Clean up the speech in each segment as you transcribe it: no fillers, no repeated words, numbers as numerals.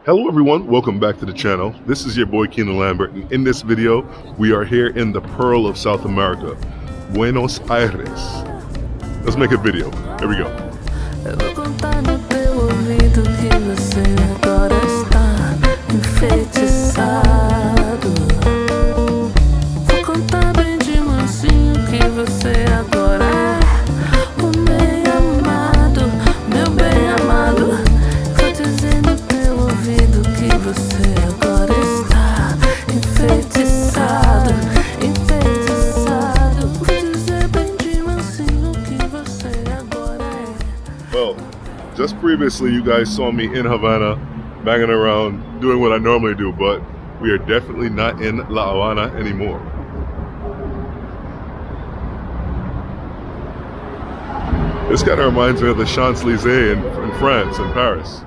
Hello everyone, welcome back to the channel. This is your boy Keenan Lambert, and in this video we are here in the Pearl of South America, Buenos Aires. Let's make a video. Here we go. Just previously, you guys saw me in Havana, banging around, doing what I normally do, but we are definitely not in La Habana anymore. This kind of reminds me of the Champs-Élysées in France, in Paris.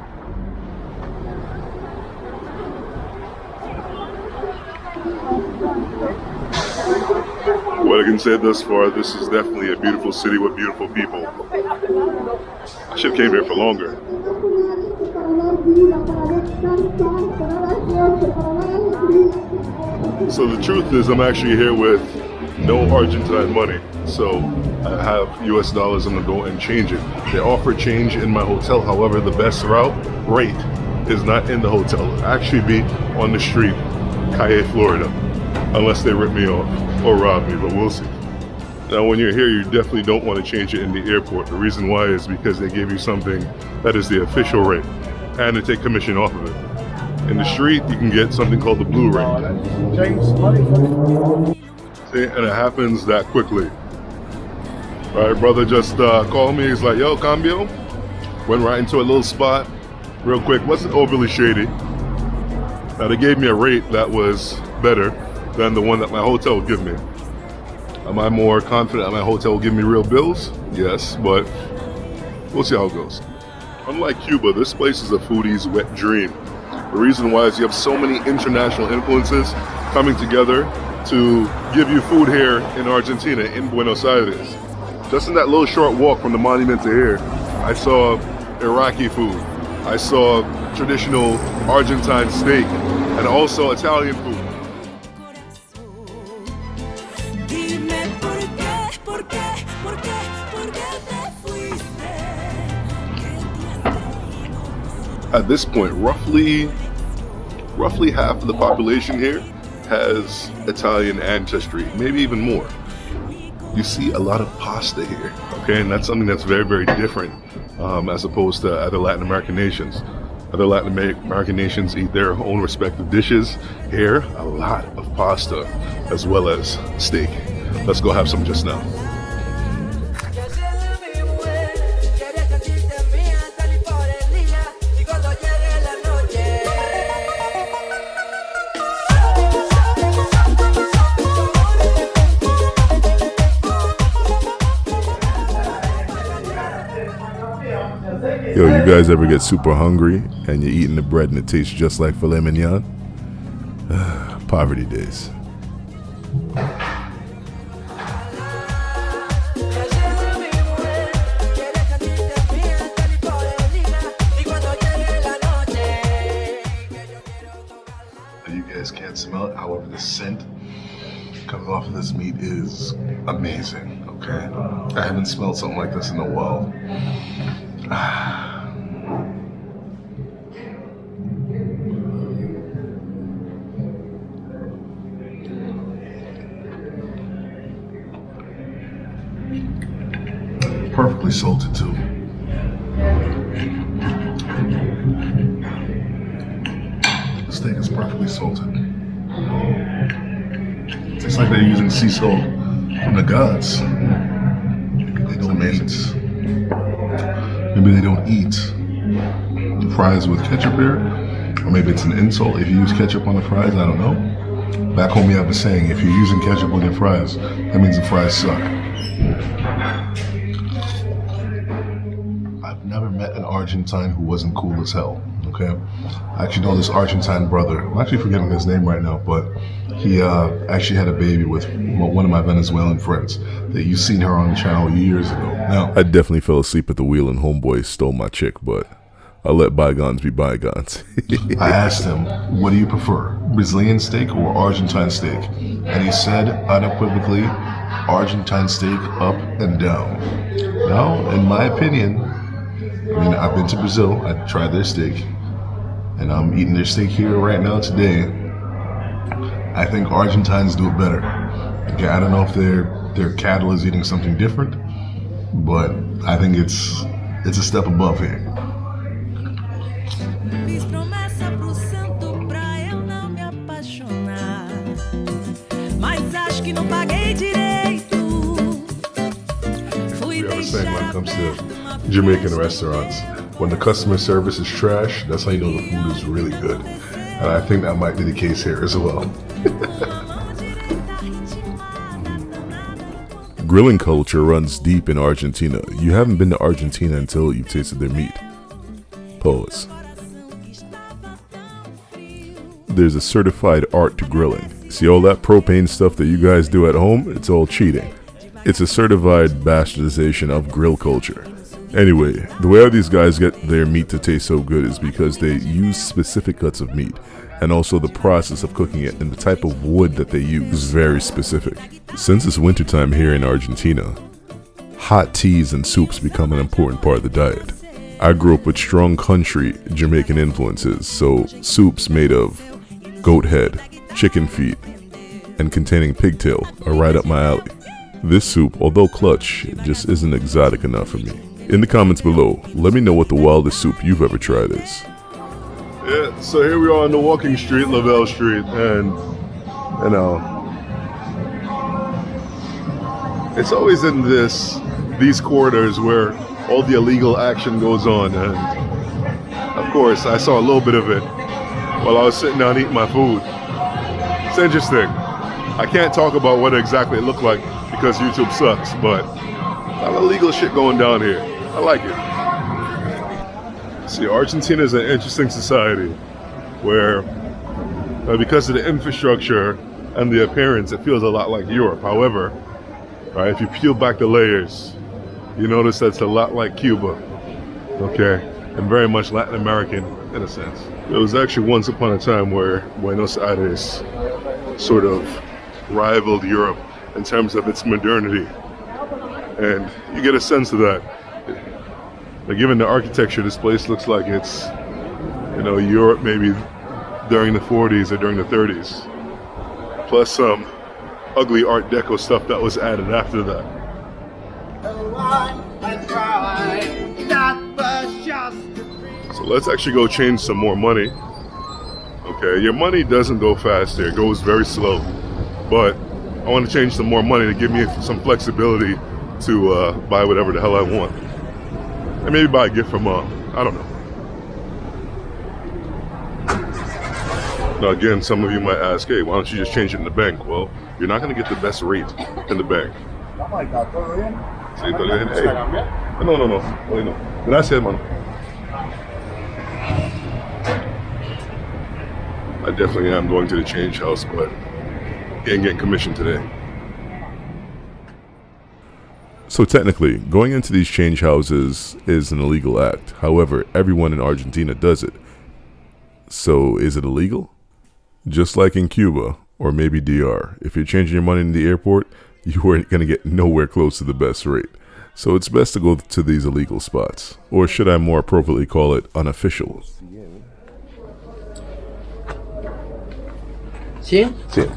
What I can say thus far, this is definitely a beautiful city with beautiful people. I should have came here for longer. So the truth is, I'm actually here with no Argentine money. So I have US dollars, I'm gonna go and change it. They offer change in my hotel, however, the best rate is not in the hotel. It'll actually be on the street, Calle, Florida, unless they rip me off or rob me, but we'll see. Now when you're here, you definitely don't want to change it in the airport. The reason why is because they give you something that is the official rate and they take commission off of it. In the street, you can get something called the blue rate. See, and it happens that quickly. All right, brother just called me, he's like, yo, cambio. Went right into a little spot, real quick, wasn't overly shady. Now they gave me a rate that was better than the one that my hotel would give me. Am I more confident that my hotel will give me real bills? Yes, but we'll see how it goes. Unlike Cuba, this place is a foodie's wet dream. The reason why is you have so many international influences coming together to give you food here in Argentina, in Buenos Aires. Just in that little short walk from the monument to here, I saw Iraqi food. I saw traditional Argentine steak and also Italian food. At this point, roughly half of the population here has Italian ancestry, maybe even more. You see a lot of pasta here, okay? And that's something that's very, very different as opposed to other Latin American nations. Other Latin American nations eat their own respective dishes. Here, a lot of pasta as well as steak. Let's go have some just now. Yo, you guys ever get super hungry and you're eating the bread and it tastes just like filet mignon? Poverty days. You guys can't smell it, however the scent coming off of this meat is amazing, okay? I haven't smelled something like this in a while. Perfectly salted too. The steak is perfectly salted. It's like they're using sea salt from the gods. They don't eat. Maybe they don't eat fries with ketchup here, or maybe it's an insult if you use ketchup on the fries. I don't know. Back home, we have a saying: if you're using ketchup on your fries, that means the fries suck. I've never met an Argentine who wasn't cool as hell, okay? I actually know this Argentine brother. I'm actually forgetting his name right now, but he actually had a baby with one of my Venezuelan friends that you've seen her on the channel years ago. Now, I definitely fell asleep at the wheel and homeboy stole my chick, but I'll let bygones be bygones. I asked him, what do you prefer, Brazilian steak or Argentine steak? And he said unequivocally, Argentine steak up and down. Now, in my opinion, I've been to Brazil, I tried their steak, and I'm eating their steak here right now today. I think Argentines do it better. Okay, I don't know if their cattle is eating something different, but I think it's a step above here. We have a saying when it comes to Jamaican restaurants. When the customer service is trash, that's how you know the food is really good. And I think that might be the case here as well. Grilling culture runs deep in Argentina. You haven't been to Argentina until you've tasted their meat. Pause. There's a certified art to grilling. See all that propane stuff that you guys do at home? It's all cheating. It's a certified bastardization of grill culture. Anyway, the way these guys get their meat to taste so good is because they use specific cuts of meat, and also the process of cooking it and the type of wood that they use is very specific. Since it's wintertime here in Argentina, hot teas and soups become an important part of the diet. I grew up with strong country Jamaican influences, so soups made of goat head, chicken feet, and containing pigtail are right up my alley. This soup, although clutch, just isn't exotic enough for me. In the comments below, let me know what the wildest soup you've ever tried is. Yeah, so here we are on the walking street, Lavelle Street, and it's always in these corridors where all the illegal action goes on, and of course I saw a little bit of it while I was sitting down eating my food. It's interesting. I can't talk about what exactly it looked like because YouTube sucks, but a lot of illegal shit going down here. I like it. See, Argentina is an interesting society where, because of the infrastructure and the appearance, it feels a lot like Europe. However, right, if you peel back the layers, you notice that it's a lot like Cuba, okay, and very much Latin American in a sense. It was actually once upon a time where Buenos Aires sort of rivaled Europe in terms of its modernity, and you get a sense of that. Like, given the architecture, this place looks like it's, Europe maybe during the 40s or during the 30s, plus some ugly Art Deco stuff that was added after that. So let's actually go change some more money. Okay, your money doesn't go fast here, it goes very slow, but I want to change some more money to give me some flexibility to buy whatever the hell I want. And maybe buy a gift from mom. I don't know. Now again, some of you might ask, hey, why don't you just change it in the bank? Well, you're not going to get the best rate in the bank. Sí, todo bien. Hey. No. Hoy no. Gracias, hermano. I definitely am going to the change house, but he ain't getting commission today. So technically, going into these change houses is an illegal act. However, everyone in Argentina does it. So is it illegal? Just like in Cuba, or maybe DR, if you're changing your money in the airport, you aren't going to get nowhere close to the best rate. So it's best to go to these illegal spots. Or should I more appropriately call it unofficial? ¿Sí? Sí.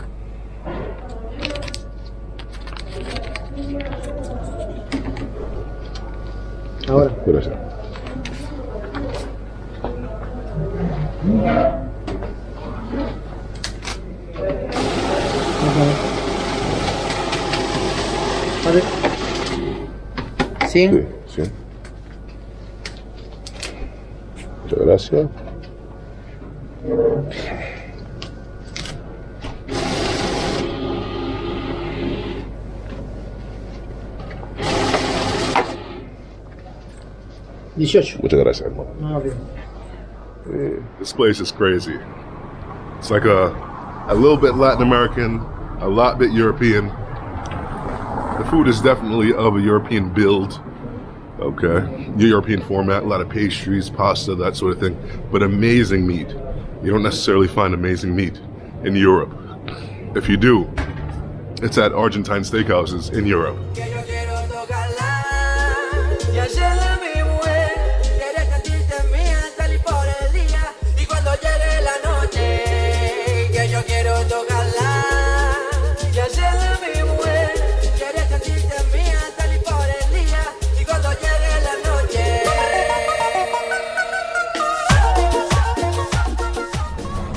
Ahora. Gracias. ¿Vale? ¿Sí? Sí. Muchas gracias. Muchas gracias, hermano. This place is crazy. It's like a little bit Latin American, a lot bit European. The food is definitely of a European build. Okay, European format, a lot of pastries, pasta, that sort of thing, but amazing meat. You don't necessarily find amazing meat in Europe. If you do, it's at Argentine steakhouses in Europe.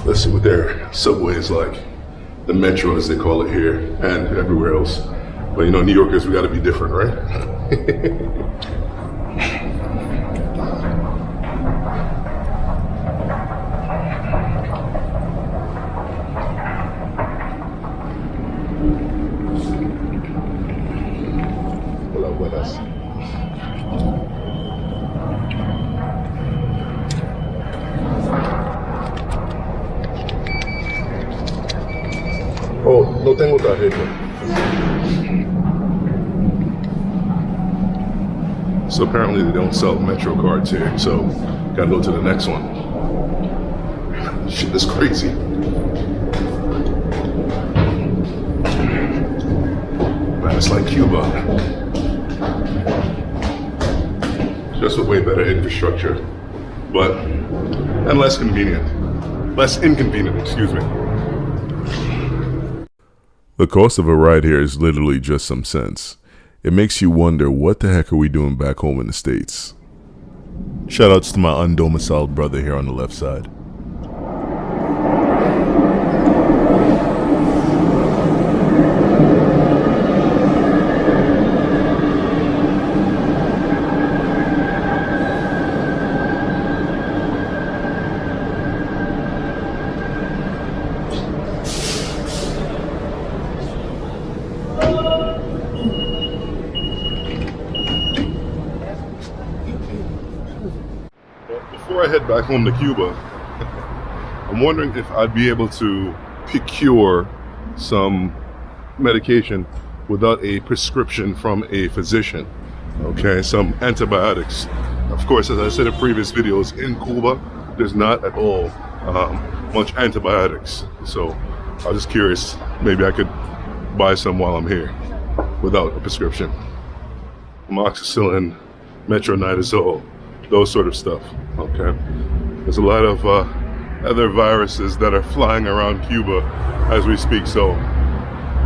Let's see what their subway is like. The metro, as they call it here, and everywhere else. But you know, New Yorkers, we gotta be different, right? Hola, buenas. Oh, no tengo tarjeta. So apparently they don't sell Metro cards here, so gotta go to the next one. Shit is crazy. Man, it's like Cuba. Just with way better infrastructure, but and less convenient. Less inconvenient, excuse me. The cost of a ride here is literally just some cents. It makes you wonder, what the heck are we doing back home in the States? Shoutouts to my undomiciled brother here on the left side. Before I head back home to Cuba, I'm wondering if I'd be able to procure some medication without a prescription from a physician. Okay, some antibiotics. Of course, as I said in previous videos, in Cuba, there's not at all much antibiotics. So I was just curious, maybe I could buy some while I'm here without a prescription. Amoxicillin, metronidazole, those sort of stuff. Okay, there's a lot of other viruses that are flying around Cuba as we speak, so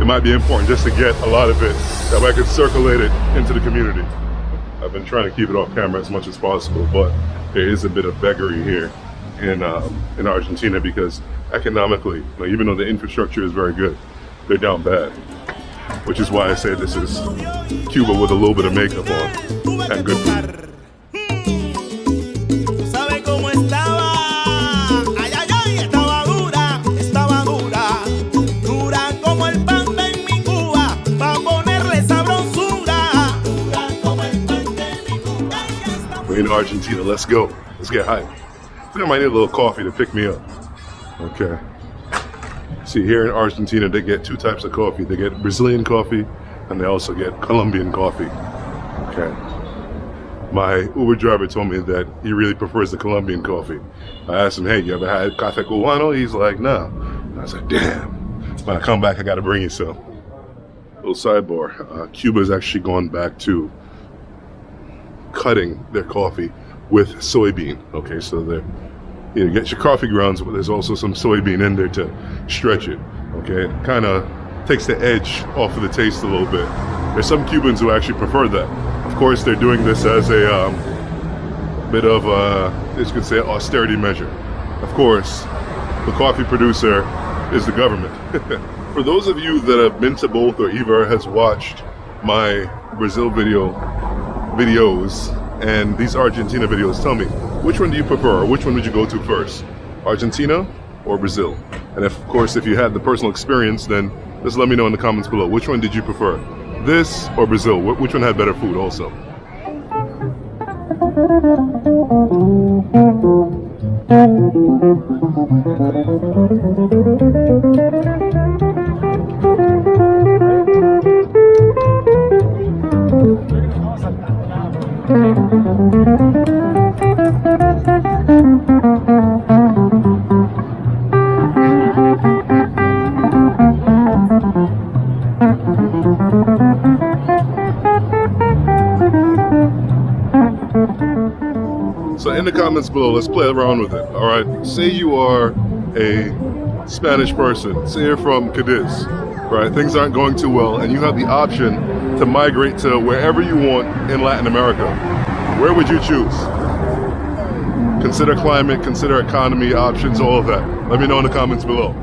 it might be important just to get a lot of it, that way I can circulate it into the community. I've been trying to keep it off camera as much as possible, but there is a bit of beggary here in Argentina, because economically, even though the infrastructure is very good, they're down bad. Which is why I say this is Cuba with a little bit of makeup on and good food. We're in Argentina, let's go. Let's get hyped. I think I might need a little coffee to pick me up. Okay. See, here in Argentina, they get two types of coffee. They get Brazilian coffee, and they also get Colombian coffee. Okay. My Uber driver told me that he really prefers the Colombian coffee. I asked him, hey, you ever had Café Cubano? He's like, no. And I was like, damn. When I come back, I gotta bring you some. Little sidebar. Cuba's actually gone back to cutting their coffee with soybean. Okay, so you get your coffee grounds, but there's also some soybean in there to stretch it. Okay, it kind of takes the edge off of the taste a little bit. There's some Cubans who actually prefer that. Of course, they're doing this as a bit of you could say, austerity measure. Of course, the coffee producer is the government. For those of you that have been to both or either has watched my Brazil videos and these Argentina videos, tell me, which one do you prefer, or which one would you go to first? Argentina or Brazil? And of course, if you had the personal experience, then just let me know in the comments below. Which one did you prefer? This or Brazil? Which one had better food also? So in the comments below, let's play around with it. All right. Say you are a Spanish person. Say you're from Cadiz, right? Things aren't going too well, and you have the option to migrate to wherever you want in Latin America. Where would you choose? Consider climate, consider economy, options, all of that. Let me know in the comments below.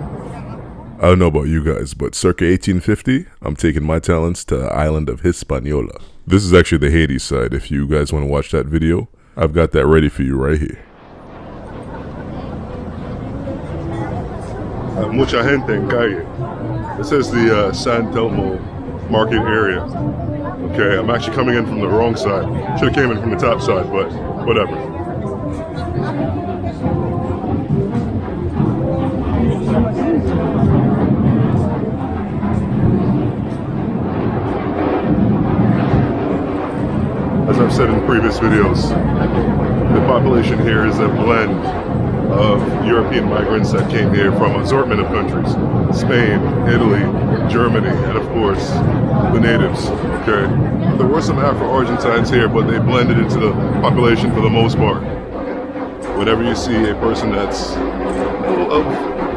I don't know about you guys, but circa 1850, I'm taking my talents to the island of Hispaniola. This is actually the Haiti side. If you guys want to watch that video, I've got that ready for you right here. Mucha gente en calle. This is the San Telmo Market area. Okay, I'm actually coming in from the wrong side. Should have came in from the top side, but whatever. As I've said in previous videos, the population here is a blend of European migrants that came here from an assortment of countries. Spain, Italy, Germany, and of course, the natives, okay? There were some Afro-Argentines here, but they blended into the population for the most part. Whenever you see a person that's of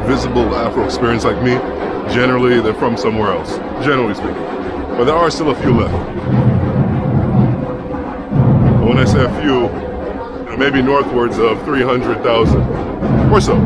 visible Afro experience like me, generally they're from somewhere else, generally speaking. But there are still a few left. And when I say a few, maybe northwards of 300,000 or so.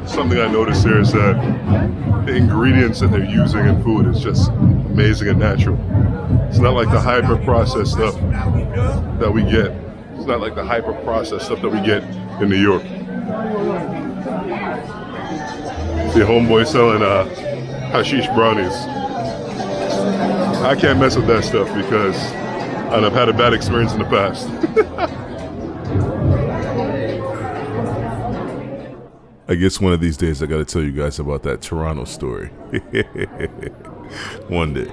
Something I noticed here is that the ingredients that they're using in food is just amazing and natural. It's not like the hyper-processed stuff that we get. It's not like the hyper-processed stuff that we get in New York. See homeboy selling hashish brownies. I can't mess with that stuff because I've had a bad experience in the past. I guess one of these days I gotta tell you guys about that Toronto story. One day.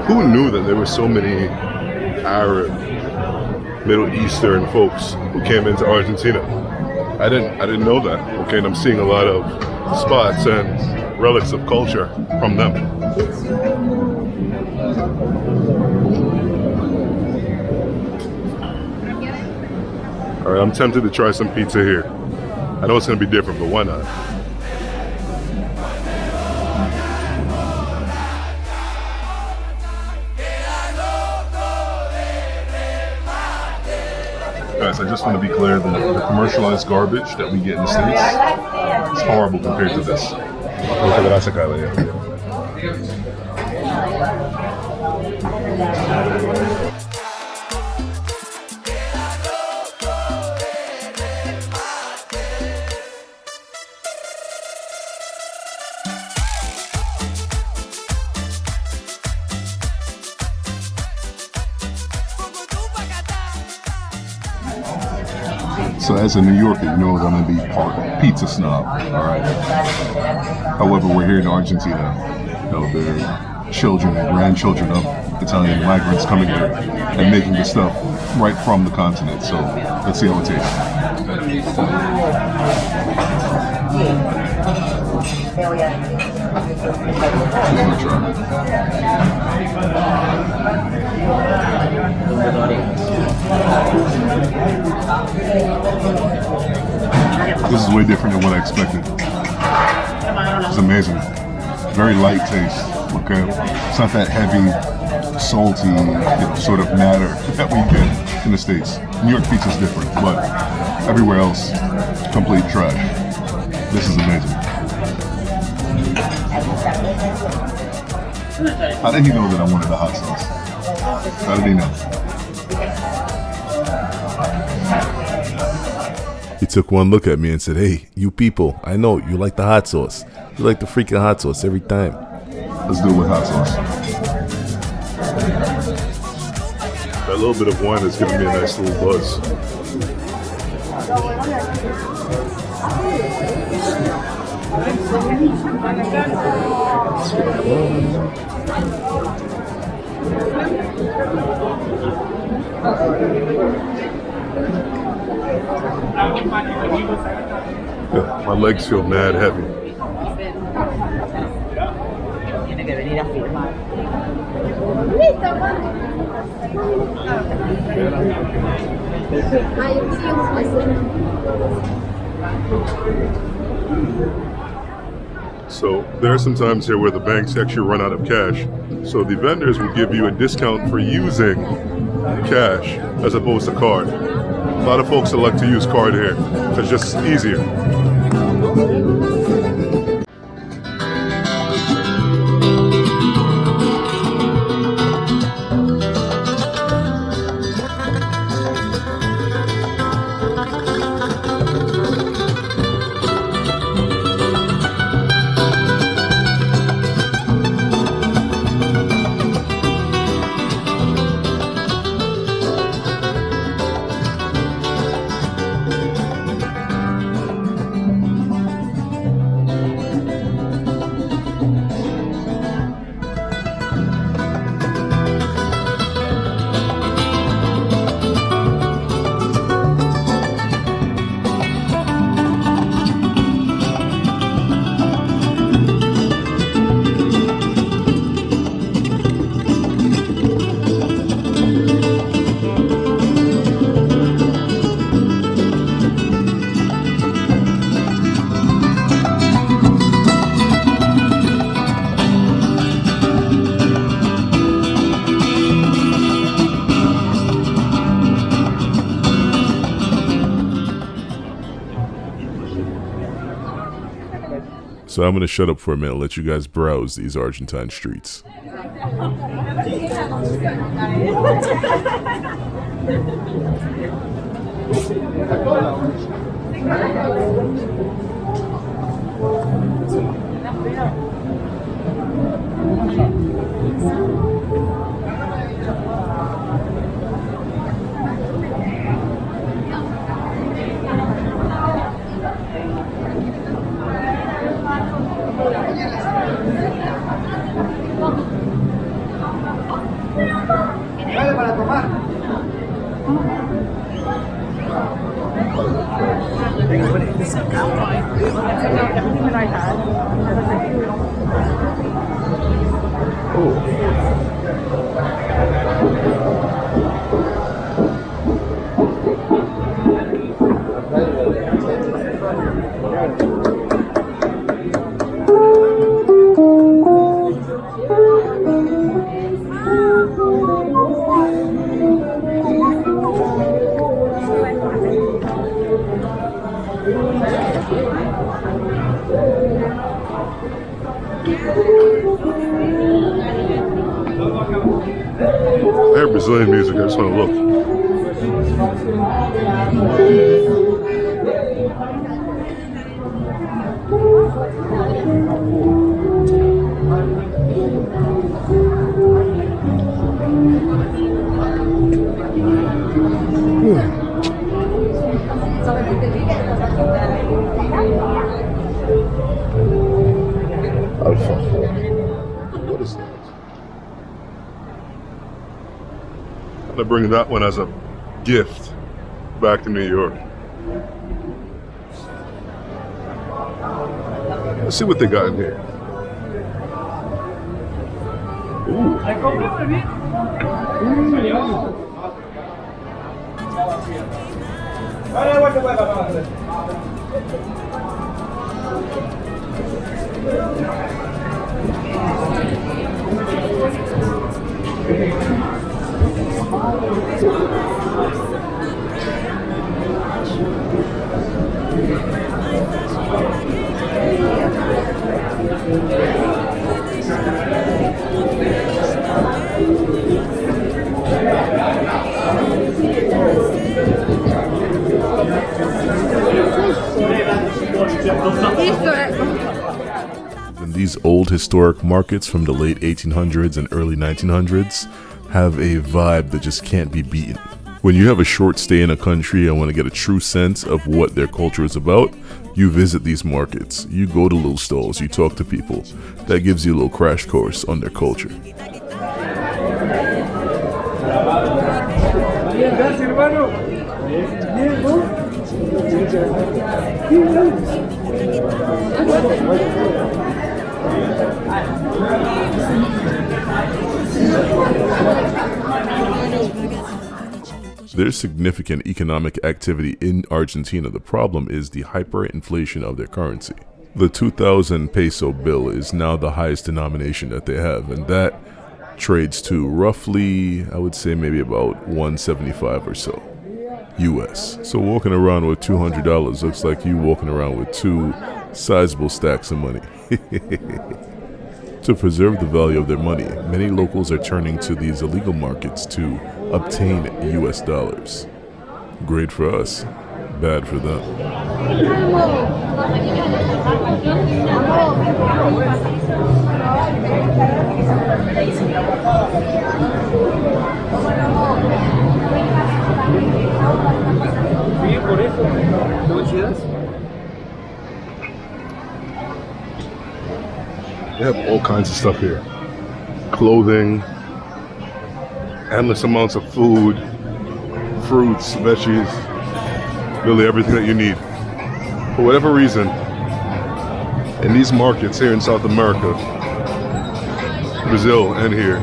Who knew that there were so many Arab, Middle Eastern folks who came into Argentina? I didn't know that. Okay, and I'm seeing a lot of spots and relics of culture from them. All right, I'm tempted to try some pizza here. I know it's gonna be different, but why not? guys, I just want to be clear that the commercialized garbage that we get in the States is horrible compared to this. Muchas gracias, caballero. So as a New Yorker, you know I'm going to be part pizza snob, all right? However, we're here in Argentina. You know, they're children and grandchildren of Italian migrants coming here and making the stuff right from the continent. So let's see how it tastes. Just gonna try. This is way different than what I expected. It's amazing. Very light taste. Okay, it's not that heavy, salty, sort of matter that we get in the States. New York pizza is different, but everywhere else, complete trash. This is amazing. How did he know that I wanted the hot sauce? How did he know? He took one look at me and said, "Hey, you people, I know you like the hot sauce. You like the freaking hot sauce every time." Let's do it with hot sauce. That little bit of wine is giving me a nice little buzz. Yeah, my legs feel mad heavy. So there are some times here where the banks actually run out of cash. So the vendors will give you a discount for using cash as opposed to card. A lot of folks elect to use card here. It's just easier. So I'm going to shut up for a minute and let you guys browse these Argentine streets. I hear Brazilian music, I just want to look. What is that? I'm gonna bring that one as a gift back to New York. Let's see what they got in here. Ooh. And these old historic markets from the late 1800s and early 1900s have a vibe that just can't be beaten. When you have a short stay in a country and want to get a true sense of what their culture is about, you visit these markets, you go to little stalls, you talk to people. That gives you a little crash course on their culture. There's significant economic activity in Argentina. The problem is the hyperinflation of their currency. The 2000 peso bill is now the highest denomination that they have, and that trades to roughly, I would say maybe about 175 or so US. So walking around with $200 looks like you walking around with two sizable stacks of money. To preserve the value of their money, many locals are turning to these illegal markets to obtain US dollars. Great for us, bad for them. They have all kinds of stuff here. Clothing, endless amounts of food, fruits, veggies, really everything that you need. For whatever reason, in these markets here in South America, Brazil and here,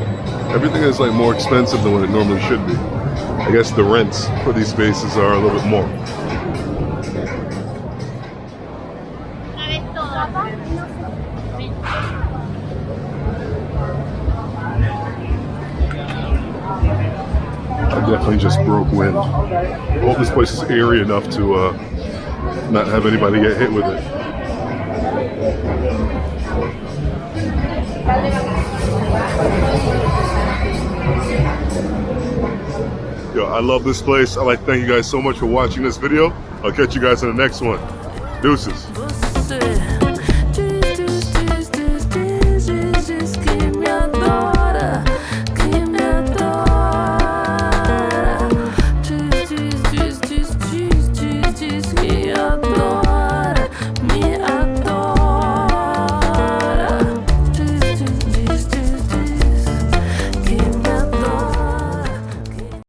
everything is like more expensive than what it normally should be. I guess the rents for these spaces are a little bit more. I definitely just broke wind. I hope this place is airy enough to not have anybody get hit with it. Yo, I love this place. I'd like to thank you guys so much for watching this video. I'll catch you guys in the next one. Deuces.